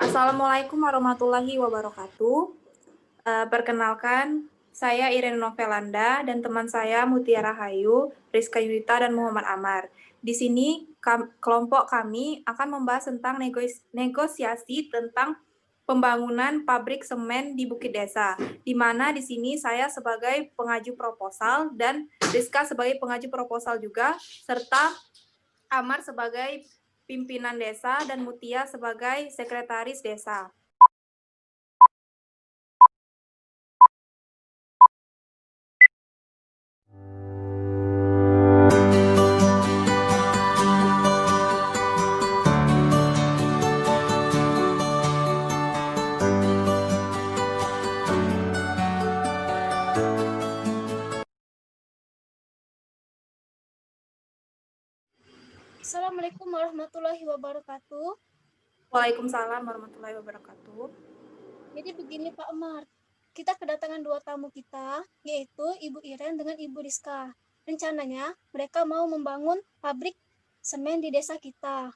Assalamualaikum warahmatullahi wabarakatuh. Perkenalkan, saya Irene Novelanda dan teman saya Mutiara Hayu, Rizka Yunita, dan Muhammad Amar. Di sini kelompok kami akan membahas tentang negosiasi tentang pembangunan pabrik semen di Bukit Desa, di mana di sini saya sebagai pengaju proposal dan Rizka sebagai pengaju proposal juga, serta Amar sebagai pimpinan desa dan Mutia sebagai sekretaris desa. Assalamualaikum warahmatullahi wabarakatuh. Waalaikumsalam warahmatullahi wabarakatuh. Jadi begini Pak Amar, kita kedatangan dua tamu kita, yaitu Ibu Iren dengan Ibu Rizka. Rencananya mereka mau membangun pabrik semen di desa kita.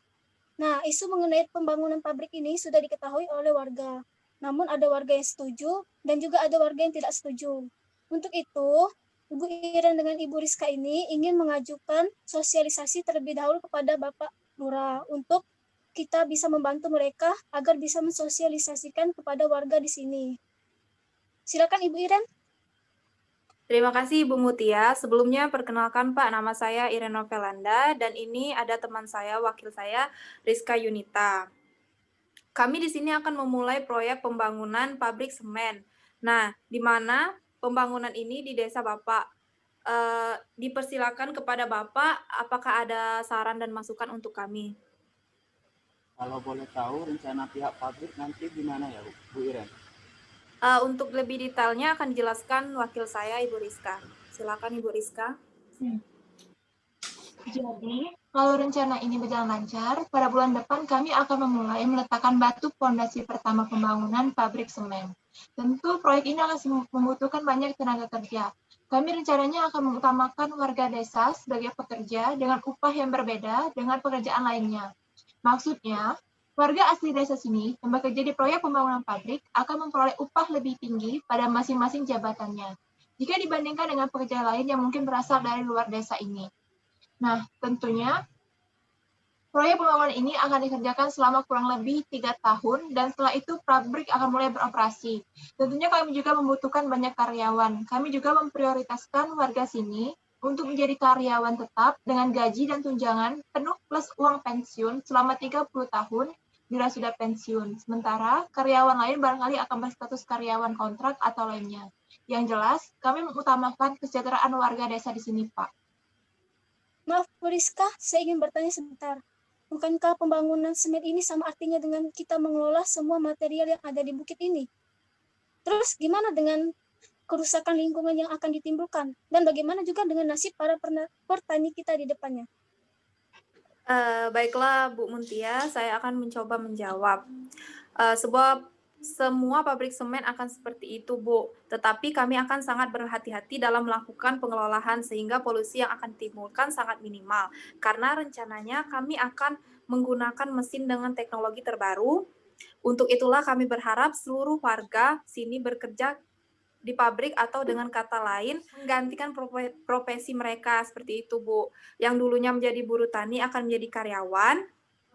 Nah, isu mengenai pembangunan pabrik ini sudah diketahui oleh warga. Namun ada warga yang setuju dan juga ada warga yang tidak setuju. Untuk itu, Ibu Iren dengan Ibu Rizka ini ingin mengajukan sosialisasi terlebih dahulu kepada Bapak Lurah untuk kita bisa membantu mereka agar bisa mensosialisasikan kepada warga di sini. Silakan Ibu Iren. Terima kasih Ibu Mutia. Sebelumnya perkenalkan Pak, nama saya Irene Novelanda dan ini ada teman saya, wakil saya Rizka Yunita. Kami di sini akan memulai proyek pembangunan pabrik semen. Nah, di mana pembangunan ini di desa Bapak. Dipersilakan kepada Bapak, apakah ada saran dan masukan untuk kami? Kalau boleh tahu rencana pihak pabrik nanti gimana ya Bu Iren? Untuk lebih detailnya akan dijelaskan wakil saya Ibu Rizka. Silakan Ibu Rizka. Jadi, kalau rencana ini berjalan lancar, pada bulan depan kami akan memulai meletakkan batu fondasi pertama pembangunan pabrik semen. Tentu proyek ini akan membutuhkan banyak tenaga kerja. Kami rencananya akan mengutamakan warga desa sebagai pekerja dengan upah yang berbeda dengan pekerjaan lainnya. Maksudnya, warga asli desa sini yang bekerja di proyek pembangunan pabrik akan memperoleh upah lebih tinggi pada masing-masing jabatannya, jika dibandingkan dengan pekerja lain yang mungkin berasal dari luar desa ini. Nah, tentunya proyek pembangunan ini akan dikerjakan selama kurang lebih 3 tahun dan setelah itu pabrik akan mulai beroperasi. Tentunya kami juga membutuhkan banyak karyawan. Kami juga memprioritaskan warga sini untuk menjadi karyawan tetap dengan gaji dan tunjangan penuh plus uang pensiun selama 30 tahun bila sudah pensiun. Sementara karyawan lain barangkali akan berstatus karyawan kontrak atau lainnya. Yang jelas, kami mengutamakan kesejahteraan warga desa di sini, Pak. Maaf Bu Rizka, saya ingin bertanya sebentar. Bukankah pembangunan semen ini sama artinya dengan kita mengelola semua material yang ada di bukit ini? Terus gimana dengan kerusakan lingkungan yang akan ditimbulkan? Dan bagaimana juga dengan nasib para petani kita di depannya? Baiklah Bu Muntia, saya akan mencoba menjawab. Semua pabrik semen akan seperti itu, Bu. Tetapi kami akan sangat berhati-hati dalam melakukan pengelolaan sehingga polusi yang akan ditimbulkan sangat minimal. Karena rencananya kami akan menggunakan mesin dengan teknologi terbaru. Untuk itulah kami berharap seluruh warga sini bekerja di pabrik atau dengan kata lain menggantikan profesi mereka seperti itu, Bu. Yang dulunya menjadi buruh tani akan menjadi karyawan,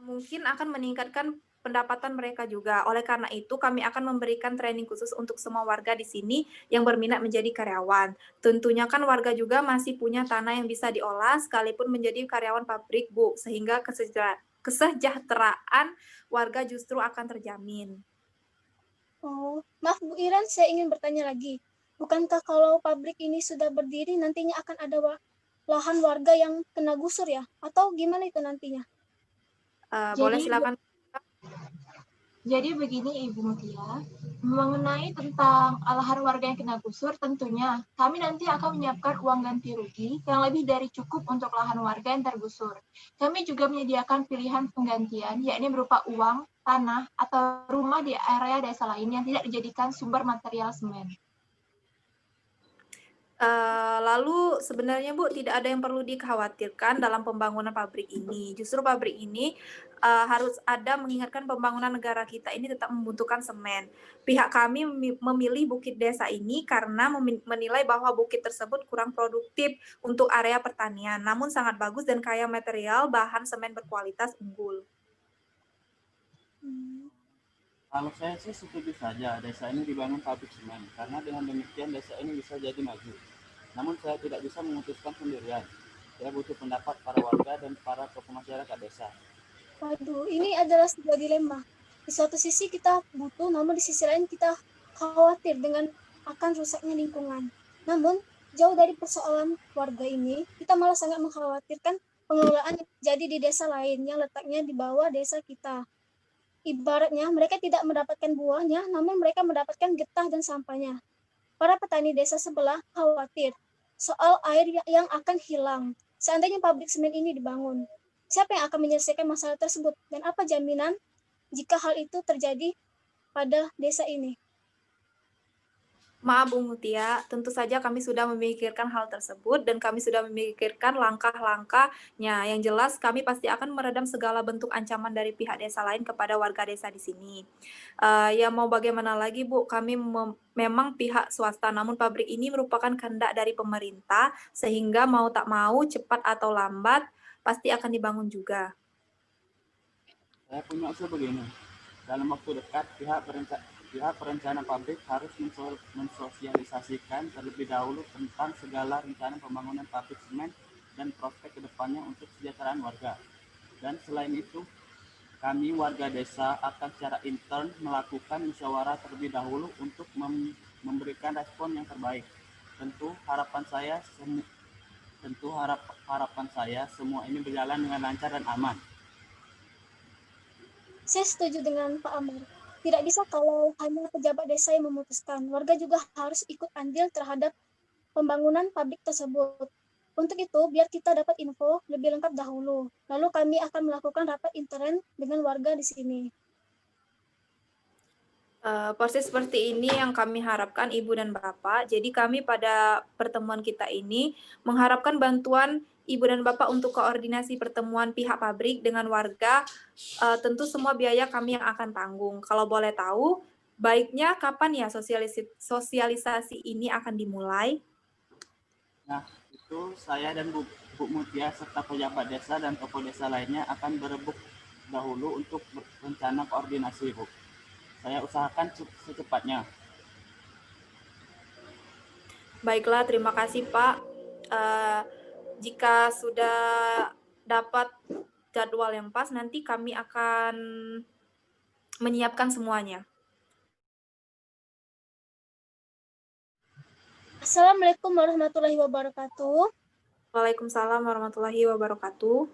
mungkin akan meningkatkan pendapatan mereka juga. Oleh karena itu, kami akan memberikan training khusus untuk semua warga di sini yang berminat menjadi karyawan. Tentunya kan warga juga masih punya tanah yang bisa diolah sekalipun menjadi karyawan pabrik, Bu, sehingga kesejahteraan warga justru akan terjamin. Oh, maaf Bu Iren, saya ingin bertanya lagi. Bukankah kalau pabrik ini sudah berdiri, nantinya akan ada lahan warga yang kena gusur ya? Atau gimana itu nantinya? Boleh silakan. Jadi begini Ibu Mutia, mengenai tentang lahan warga yang kena gusur, tentunya kami nanti akan menyiapkan uang ganti rugi yang lebih dari cukup untuk lahan warga yang tergusur. Kami juga menyediakan pilihan penggantian, yakni berupa uang, tanah, atau rumah di area desa lain yang tidak dijadikan sumber material semen. Lalu sebenarnya Bu, tidak ada yang perlu dikhawatirkan dalam pembangunan pabrik ini. Justru pabrik ini harus ada mengingatkan pembangunan negara kita ini tetap membutuhkan semen. Pihak kami memilih Bukit Desa ini karena menilai bahwa bukit tersebut kurang produktif untuk area pertanian, namun sangat bagus dan kaya material bahan semen berkualitas unggul. Kalau saya sih setuju saja desa ini dibangun pabrik semen, karena dengan demikian desa ini bisa jadi maju. Namun saya tidak bisa memutuskan sendirian. Saya butuh pendapat para warga dan para tokoh masyarakat desa. Waduh, ini adalah sebuah dilema. Di suatu sisi kita butuh, namun di sisi lain kita khawatir dengan akan rusaknya lingkungan. Namun, jauh dari persoalan warga ini, kita malah sangat mengkhawatirkan pengelolaan yang terjadi di desa lain yang letaknya di bawah desa kita. Ibaratnya mereka tidak mendapatkan buahnya, namun mereka mendapatkan getah dan sampahnya. Para petani desa sebelah khawatir soal air yang akan hilang seandainya pabrik semen ini dibangun. Siapa yang akan menyelesaikan masalah tersebut dan apa jaminan jika hal itu terjadi pada desa ini? Maaf Bu Mutia, tentu saja kami sudah memikirkan hal tersebut dan kami sudah memikirkan langkah-langkahnya. Yang jelas kami pasti akan meredam segala bentuk ancaman dari pihak desa lain kepada warga desa di sini. Ya mau bagaimana lagi Bu, kami memang pihak swasta, namun pabrik ini merupakan kehendak dari pemerintah, sehingga mau tak mau, cepat atau lambat, pasti akan dibangun juga. Saya punya usul begini, dalam waktu dekat pihak perencana pabrik harus mensosialisasikan terlebih dahulu tentang segala rencana pembangunan pabrik semen dan prospek kedepannya untuk kesejahteraan warga. Dan selain itu, kami warga desa akan secara intern melakukan musyawarah terlebih dahulu untuk memberikan respon yang terbaik. Tentu harapan saya semua ini berjalan dengan lancar dan aman. Saya setuju dengan Pak Amar. Tidak bisa kalau hanya pejabat desa yang memutuskan. Warga juga harus ikut andil terhadap pembangunan pabrik tersebut. Untuk itu, biar kita dapat info lebih lengkap dahulu. Lalu kami akan melakukan rapat intern dengan warga di sini. Proses seperti ini yang kami harapkan Ibu dan Bapak. Jadi kami pada pertemuan kita ini mengharapkan bantuan Ibu dan Bapak untuk koordinasi pertemuan pihak pabrik dengan warga. Tentu semua biaya kami yang akan tanggung. Kalau boleh tahu, baiknya kapan ya sosialisasi ini akan dimulai? Nah, itu saya dan Bu Mutia serta pejabat desa dan tokoh desa lainnya akan berebut dahulu untuk rencana koordinasi, Bu. Saya usahakan secepatnya. Baiklah, terima kasih Pak. Jika sudah dapat jadwal yang pas, nanti kami akan menyiapkan semuanya. Assalamualaikum warahmatullahi wabarakatuh. Waalaikumsalam warahmatullahi wabarakatuh.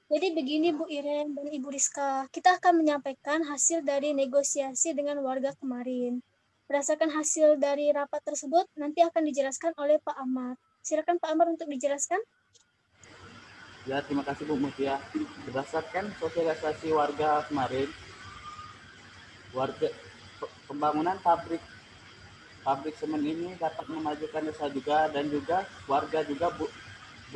Jadi begini Bu Iren dan Ibu Rizka, kita akan menyampaikan hasil dari negosiasi dengan warga kemarin. Berdasarkan hasil dari rapat tersebut, nanti akan dijelaskan oleh Pak Amar. Silakan Pak Amar untuk dijelaskan. Ya, terima kasih Bu Mutia. Berdasarkan sosialisasi warga kemarin, pembangunan pabrik semen ini dapat memajukan desa juga, dan juga warga juga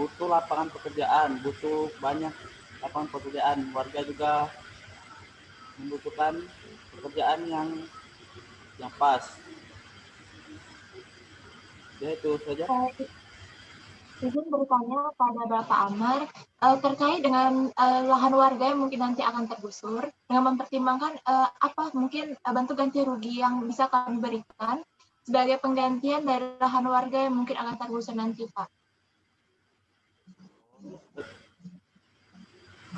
butuh lapangan pekerjaan, butuh banyak lapangan pekerjaan. Warga juga membutuhkan pekerjaan yang pas. Ya, itu saja. Izin bertanya pada Bapak Amar terkait dengan lahan warga yang mungkin nanti akan tergusur, dengan mempertimbangkan apa mungkin bentuk ganti rugi yang bisa kami berikan sebagai penggantian dari lahan warga yang mungkin akan tergusur nanti, Pak.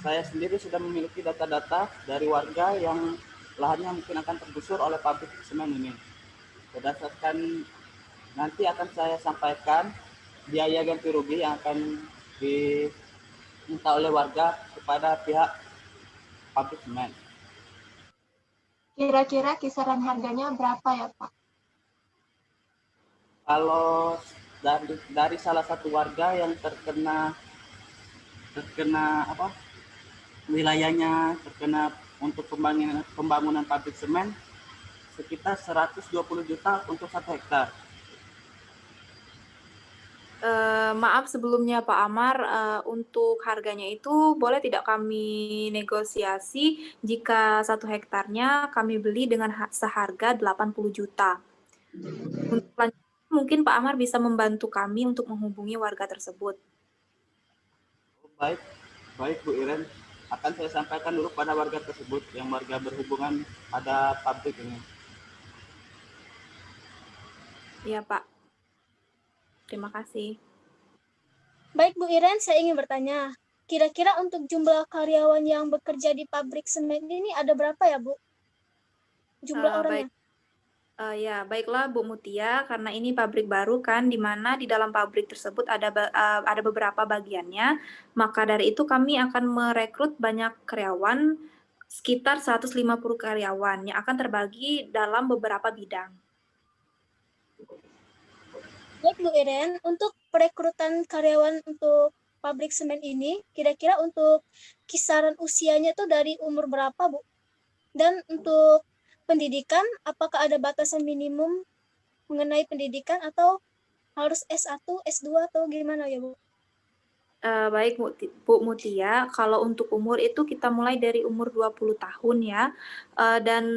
Saya sendiri sudah memiliki data-data dari warga yang lahannya mungkin akan tergusur oleh pabrik semen ini. Berdasarkan nanti akan saya sampaikan biaya ganti rugi yang akan diminta oleh warga kepada pihak pabrik semen. Kira-kira kisaran harganya berapa ya, Pak? Kalau dari salah satu warga yang terkena wilayahnya terkena untuk pembangunan pabrik semen sekitar 120 juta untuk 1 hektar. Maaf sebelumnya Pak Amar, untuk harganya itu boleh tidak kami negosiasi jika 1 hektarnya kami beli dengan seharga 80 juta. Untuk selanjutnya mungkin Pak Amar bisa membantu kami untuk menghubungi warga tersebut. Baik, baik Bu Iren. Akan saya sampaikan dulu pada warga tersebut yang warga berhubungan pada pabrik ini. Iya Pak. Terima kasih. Baik Bu Iren, saya ingin bertanya, kira-kira untuk jumlah karyawan yang bekerja di pabrik semen ini ada berapa ya Bu? Jumlah orangnya? Ya, baiklah Bu Mutia, karena ini pabrik baru kan, di mana di dalam pabrik tersebut ada beberapa bagiannya, maka dari itu kami akan merekrut banyak karyawan, sekitar 150 karyawan yang akan terbagi dalam beberapa bidang. Baik Bu Iren, untuk perekrutan karyawan untuk pabrik semen ini, kira-kira untuk kisaran usianya itu dari umur berapa Bu? Dan untuk pendidikan, apakah ada batasan minimum mengenai pendidikan atau harus S1, S2 atau gimana ya Bu? Baik Bu Mutia, kalau untuk umur itu kita mulai dari umur 20 tahun ya, dan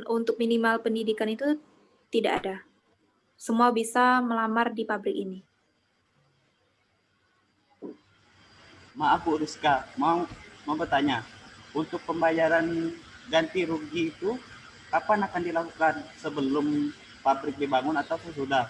untuk minimal pendidikan itu tidak ada. Semua bisa melamar di pabrik ini. Maaf Bu Rizka, mau bertanya, untuk pembayaran ganti rugi itu kapan akan dilakukan? Sebelum pabrik dibangun atau sesudah?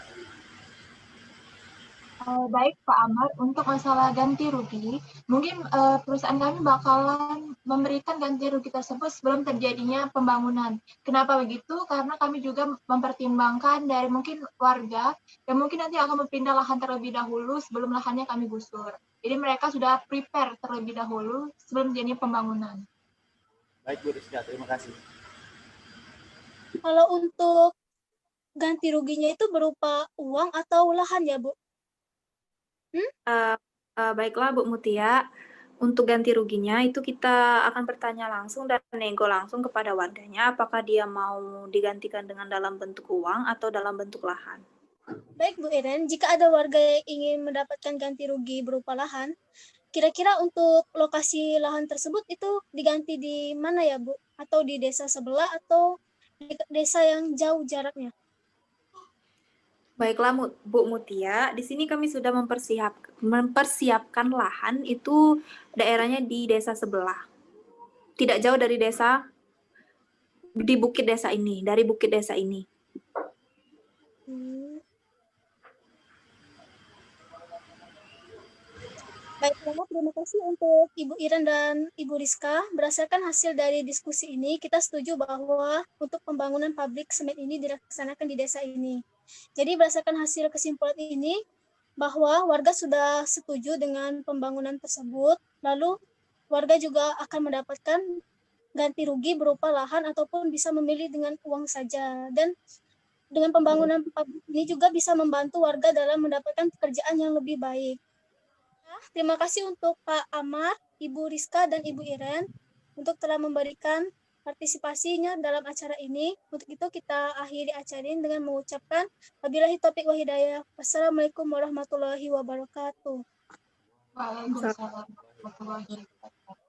Baik Pak Amar, untuk masalah ganti rugi, mungkin perusahaan kami bakalan memberikan ganti rugi tersebut sebelum terjadinya pembangunan. Kenapa begitu? Karena kami juga mempertimbangkan dari mungkin warga yang mungkin nanti akan berpindah lahan terlebih dahulu sebelum lahannya kami gusur. Jadi mereka sudah prepare terlebih dahulu sebelum terjadinya pembangunan. Baik Bu Rizka, terima kasih. Kalau untuk ganti ruginya itu berupa uang atau lahan ya Bu? Baiklah Bu Mutia, untuk ganti ruginya itu kita akan bertanya langsung dan nego langsung kepada warganya apakah dia mau digantikan dengan dalam bentuk uang atau dalam bentuk lahan. Baik Bu Iren, jika ada warga yang ingin mendapatkan ganti rugi berupa lahan, kira-kira untuk lokasi lahan tersebut itu diganti di mana ya Bu? Atau di desa sebelah atau di desa yang jauh jaraknya? Baiklah Bu Mutia, di sini kami sudah mempersiapkan lahan itu daerahnya di desa sebelah. Tidak jauh dari desa, di bukit desa ini, dari bukit desa ini. Baiklah, terima kasih untuk Ibu Iren dan Ibu Rizka. Berdasarkan hasil dari diskusi ini, kita setuju bahwa untuk pembangunan pabrik semen ini dilaksanakan di desa ini. Jadi berdasarkan hasil kesimpulan ini, bahwa warga sudah setuju dengan pembangunan tersebut, lalu warga juga akan mendapatkan ganti rugi berupa lahan ataupun bisa memilih dengan uang saja. Dan dengan pembangunan pabrik ini juga bisa membantu warga dalam mendapatkan pekerjaan yang lebih baik. Terima kasih untuk Pak Amar, Ibu Rizka, dan Ibu Iren untuk telah memberikan partisipasinya dalam acara ini. Untuk itu kita akhiri acara ini dengan mengucapkan wabillahi taufiq wa hidayah. Wassalamualaikum warahmatullahi wabarakatuh. Waalaikumsalam warahmatullahi wabarakatuh.